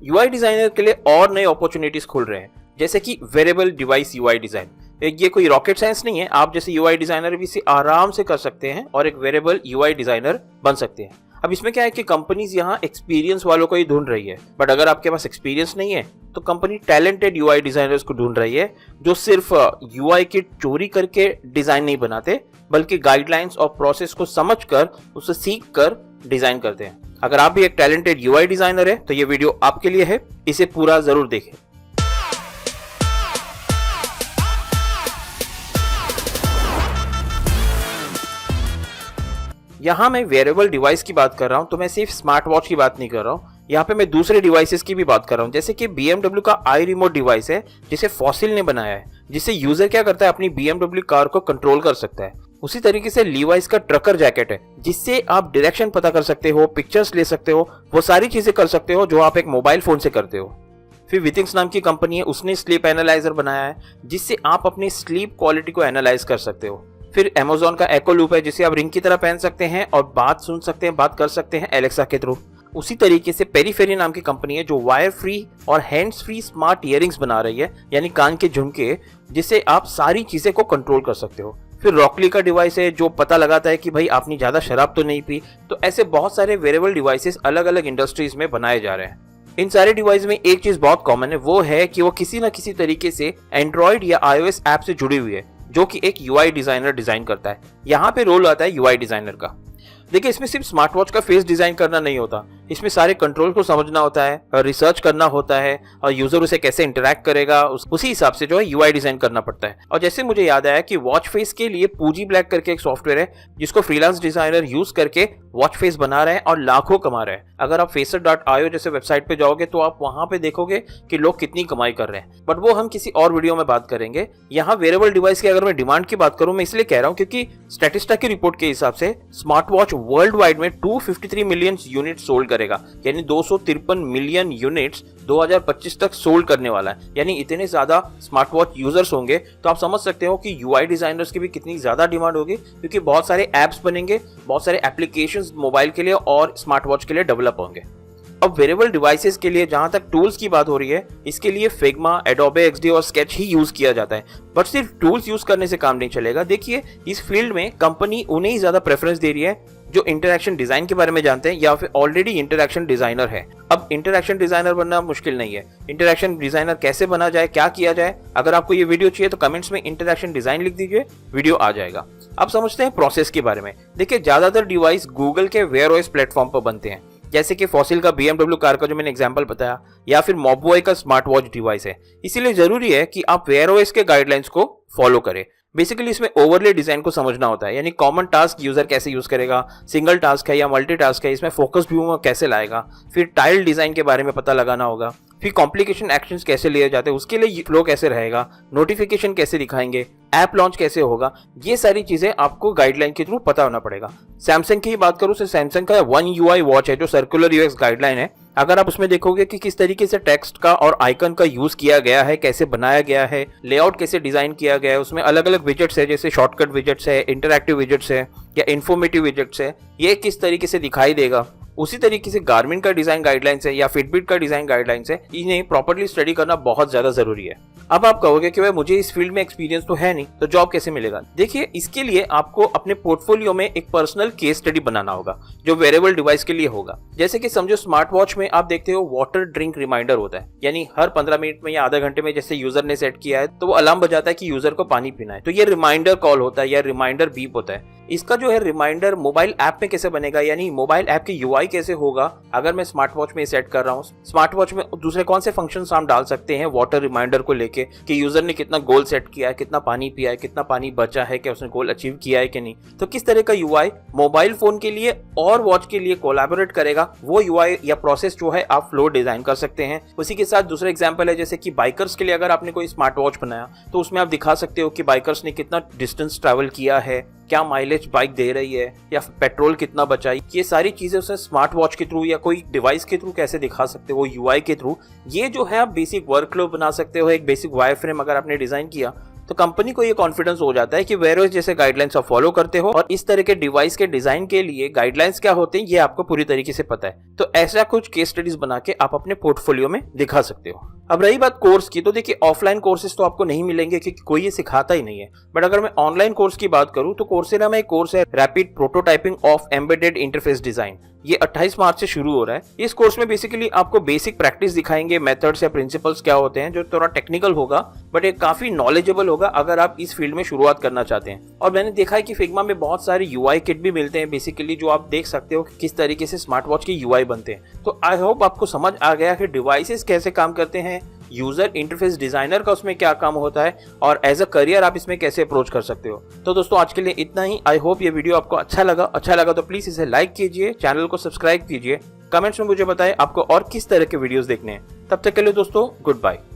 UI designer के लिए और नए अपॉर्चुनिटीज खुल रहे हैं, जैसे कि वेरेबल डिवाइस यूआई डिजाइन। ये कोई रॉकेट साइंस नहीं है, आप जैसे यूआई डिजाइनर भी इसे आराम से कर सकते हैं और एक वेरेबल यूआई डिजाइनर बन सकते हैं। अब इसमें क्या है कि कंपनीज यहाँ एक्सपीरियंस वालों को ही ढूंढ रही है, बट अगर आपके पास एक्सपीरियंस नहीं है तो कंपनी टैलेंटेड यूआई डिजाइनर्स को ढूंढ रही है जो सिर्फ यूआई की चोरी करके डिजाइन नहीं बनाते, बल्कि गाइडलाइंस और प्रोसेस को समझकर उसे सीख कर डिजाइन करते हैं। अगर आप भी एक टैलेंटेड यूआई डिजाइनर है तो ये वीडियो आपके लिए है, इसे पूरा जरूर देखें। यहाँ मैं वेरेबल डिवाइस की बात कर रहा हूँ, तो मैं सिर्फ स्मार्ट वॉच की बात नहीं कर रहा हूँ। यहाँ पे मैं दूसरे डिवाइसेस की भी बात कर रहा हूँ, जैसे कि BMW का आई रिमोट डिवाइस है जिसे फॉसिल ने बनाया है, जिससे यूजर क्या करता है अपनी BMW कार को कंट्रोल कर सकता है। उसी तरीके से लीवाइस का ट्रकर जैकेट है जिससे आप डायरेक्शन पता कर सकते हो, पिक्चर्स ले सकते हो, वो सारी चीजें कर सकते हो जो आप एक मोबाइल फोन से करते हो। फिर विथिंग्स नाम की कंपनी है, उसने स्लीप एनालाइजर बनाया है जिससे आप अपनी स्लीप क्वालिटी को एनालाइज कर सकते हो। फिर Amazon का एको लूप है जिसे आप रिंग की तरह पहन सकते हैं और बात सुन सकते हैं, बात कर सकते हैं एलेक्सा के थ्रू। उसी तरीके से पेरीफेरी नाम की कंपनी है जो वायर फ्री और हैंड्स फ्री स्मार्ट इयरिंग्स बना रही है, यानी कान के झुमके, जिससे आप सारी चीजें को कंट्रोल कर सकते हो। फिर रॉकली का डिवाइस है जो पता लगाता है कि भाई आपने ज्यादा शराब तो नहीं पी। तो ऐसे बहुत सारे वेरेबल डिवाइसेस अलग अलग इंडस्ट्रीज में बनाए जा रहे हैं। इन सारे डिवाइस में एक चीज बहुत कॉमन है, वो है कि वो किसी न किसी तरीके से एंड्रॉइड या iOS ऐप से जुड़ी हुई है, जो कि एक यूआई डिजाइनर डिजाइन करता है। यहाँ पे रोल आता है यूआई डिजाइनर का। देखिए, इसमें सिर्फ स्मार्ट वॉच का फेस डिजाइन करना नहीं होता, इसमें सारे कंट्रोल को समझना होता है, रिसर्च करना होता है और यूजर उसे कैसे इंटरेक्ट करेगा उसी हिसाब से जो है यूआई डिजाइन करना पड़ता है। और जैसे मुझे याद आया कि वॉच फेस के लिए पूजी ब्लैक करके एक सॉफ्टवेयर है जिसको फ्रीलांस डिजाइनर यूज करके वॉच फेस बना रहे हैं और लाखों कमा रहे हैं। अगर आप facer.io जैसे वेबसाइट पे जाओगे तो आप वहां पे देखोगे कि लोग कितनी कमाई कर रहे हैं, बट वो हम किसी और वीडियो में बात करेंगे। यहाँ वेरेबल डिवाइस की अगर मैं डिमांड की बात करूं, मैं इसलिए कह रहा हूं क्योंकि स्टैटिस्टा की रिपोर्ट के हिसाब से स्मार्ट वॉच वर्ल्ड वाइड में 253 मिलियन यूनिट सोल्ड करेगा, यानी 253 मिलियन यूनिट्स 2025 तक सोल्ड करने वाला है। यानी इतने ज्यादा स्मार्ट वॉच यूजर्स होंगे तो आप समझ सकते हो कि यूआई डिजाइनर्स की भी कितनी ज्यादा डिमांड होगी, क्योंकि बहुत सारे एप्स बनेंगे, बहुत सारे एप्लीकेशंस मोबाइल के लिए और स्मार्ट वॉच के लिए डेवलप होंगे। अब वेरेबल डिवाइसेस के लिए जहां तक टूल्स की बात हो रही है, इसके लिए फिग्मा, एडोबे XD और स्केच ही यूज किया जाता है। बट सिर्फ टूल्स यूज करने से काम नहीं चलेगा। देखिए, इस फील्ड में कंपनी उन्हें ही ज्यादा प्रेफरेंस दे रही है जो इंटरैक्शन डिजाइन के बारे में जानते हैं या फिर ऑलरेडी इंटरैक्शन डिजाइनर है। अब इंटरैक्शन डिजाइनर बनना मुश्किल नहीं है। इंटरैक्शन डिजाइनर कैसे बना जाए, क्या किया जाए, अगर आपको ये वीडियो चाहिए तो कमेंट्स में इंटरैक्शन डिजाइन लिख दीजिए, वीडियो आ जाएगा। अब समझते हैं प्रोसेस के बारे में। देखिए, ज्यादातर डिवाइस गूगल के वेयर OS प्लेटफॉर्म पर बनते हैं, जैसे कि फॉसिल का BMW कार का जो मैंने एग्जांपल बताया, या फिर मॉबवॉय का स्मार्ट वॉच डिवाइस है। इसीलिए जरूरी है कि आप वेयर OS के गाइडलाइंस को फॉलो करें। बेसिकली इसमें ओवरले डिजाइन को समझना होता है, यानी कॉमन टास्क यूजर कैसे यूज करेगा, सिंगल टास्क है या मल्टी टास्क है, इसमें फोकस व्यू कैसे लाएगा, फिर टाइल डिजाइन के बारे में पता लगाना होगा, फिर कॉम्प्लिकेशन एक्शंस कैसे लिए जाते हैं, उसके लिए फ्लो कैसे रहेगा, नोटिफिकेशन कैसे दिखाएंगे, ऐप लॉन्च कैसे होगा, ये सारी चीजें आपको गाइडलाइन के थ्रू पता होना पड़ेगा। सैमसंग की ही बात करूं तो सैमसंग का वन UI वॉच है जो सर्कुलर UX गाइडलाइन है। अगर आप उसमें देखोगे कि किस तरीके से टेक्स्ट का और आइकन का यूज किया गया है, कैसे बनाया गया है, लेआउट कैसे डिजाइन किया गया है, उसमें अलग अलग विजेट्स है, जैसे शॉर्टकट विजेट्स है, इंटरैक्टिव विजेट्स है या इन्फॉर्मेटिव विजेट्स है, ये किस तरीके से दिखाई देगा। उसी तरीके से गारमिन का डिजाइन गाइडलाइंस है या फिटबिट का डिजाइन गाइडलाइंस है, इन्हें प्रॉपर्ली स्टडी करना बहुत ज्यादा जरूरी है। अब आप कहोगे कि भाई मुझे इस फील्ड में एक्सपीरियंस तो है नहीं, तो जॉब कैसे मिलेगा? देखिए, इसके लिए आपको अपने पोर्टफोलियो में एक पर्सनल केस स्टडी बनाना होगा जो वेरेबल डिवाइस के लिए होगा। जैसे कि समझो स्मार्ट वॉच में आप देखते हो वाटर ड्रिंक रिमाइंडर होता है, यानी हर 15 मिनट में या आधा घंटे में जैसे यूजर ने सेट किया है तो वो अलार्म बजाता है कि यूजर को पानी पीना है, तो ये रिमाइंडर कॉल होता है या रिमाइंडर बीप होता है। इसका जो है रिमाइंडर मोबाइल ऐप में कैसे बनेगा, यानी मोबाइल ऐप की UI कैसे होगा अगर मैं स्मार्ट वॉच में सेट कर रहा हूँ। स्मार्ट वॉच में दूसरे कौन से फंक्शंस हम डाल सकते हैं वाटर रिमाइंडर को लेके, कि यूजर ने कितना गोल सेट किया है, कितना पानी पिया है, कितना पानी बचा है, क्या उसने गोल अचीव किया है कि नहीं। तो किस तरह का UI मोबाइल फोन के लिए और वॉच के लिए कोलैबोरेट करेगा, वो UI या प्रोसेस जो है आप फ्लो डिजाइन कर सकते हैं। उसी के साथ दूसरा एग्जांपल है जैसे कि बाइकर्स के लिए अगर आपने कोई स्मार्ट वॉच बनाया तो उसमें आप दिखा सकते हो कि बाइकर्स ने कितना डिस्टेंस ट्रैवल किया है, क्या माइलेज बाइक दे रही है या पेट्रोल कितना बचाई। ये सारी चीजें उसे स्मार्ट वॉच के थ्रू या कोई डिवाइस के थ्रू कैसे दिखा सकते हो, UI के थ्रू। ये जो है आप बेसिक वर्कफ्लो बना सकते हो। एक बेसिक वायर फ्रेम अगर आपने डिजाइन किया तो कंपनी को ये कॉन्फिडेंस हो जाता है कि वेयर ओएस जैसे गाइडलाइंस आप फॉलो करते हो और इस तरह के डिवाइस के डिजाइन के लिए गाइडलाइंस क्या होते हैं ये आपको पूरी तरीके से पता है। तो ऐसा कुछ केस स्टडीज बना के आप अपने पोर्टफोलियो में दिखा सकते हो। अब रही बात कोर्स की, तो देखिए ऑफलाइन कोर्सेज तो आपको नहीं मिलेंगे क्योंकि कोई ये सिखाता ही नहीं है। बट अगर मैं ऑनलाइन कोर्स की बात करूं तो कोर्सेरा में एक कोर्स है rapid prototyping of embedded interface design. ये 28 मार्च से शुरू हो रहा है। इस कोर्स में बेसिकली आपको बेसिक प्रैक्टिस दिखाएंगे, मेथड्स या प्रिंसिपल्स क्या होते हैं, जो थोड़ा टेक्निकल होगा बट एक काफी नॉलेजेबल होगा अगर आप इस फील्ड में शुरुआत करना चाहते हैं। और मैंने देखा है कि फिग्मा में बहुत सारे यूआई किट भी मिलते हैं बेसिकली, जो आप देख सकते हो कि किस तरीके से स्मार्ट वॉच के यूआई बनते हैं। तो आई होप आपको समझ आ गया कि डिवाइसेस कैसे काम करते हैं, यूजर इंटरफेस डिजाइनर का उसमें क्या काम होता है और एज अ करियर आप इसमें कैसे अप्रोच कर सकते हो। तो दोस्तों आज के लिए इतना ही। आई होप ये वीडियो आपको अच्छा लगा तो प्लीज इसे लाइक कीजिए, चैनल को सब्सक्राइब कीजिए, कमेंट्स में मुझे बताएं आपको और किस तरह के वीडियोस देखने हैं। तब तक के लिए दोस्तों गुड बाय।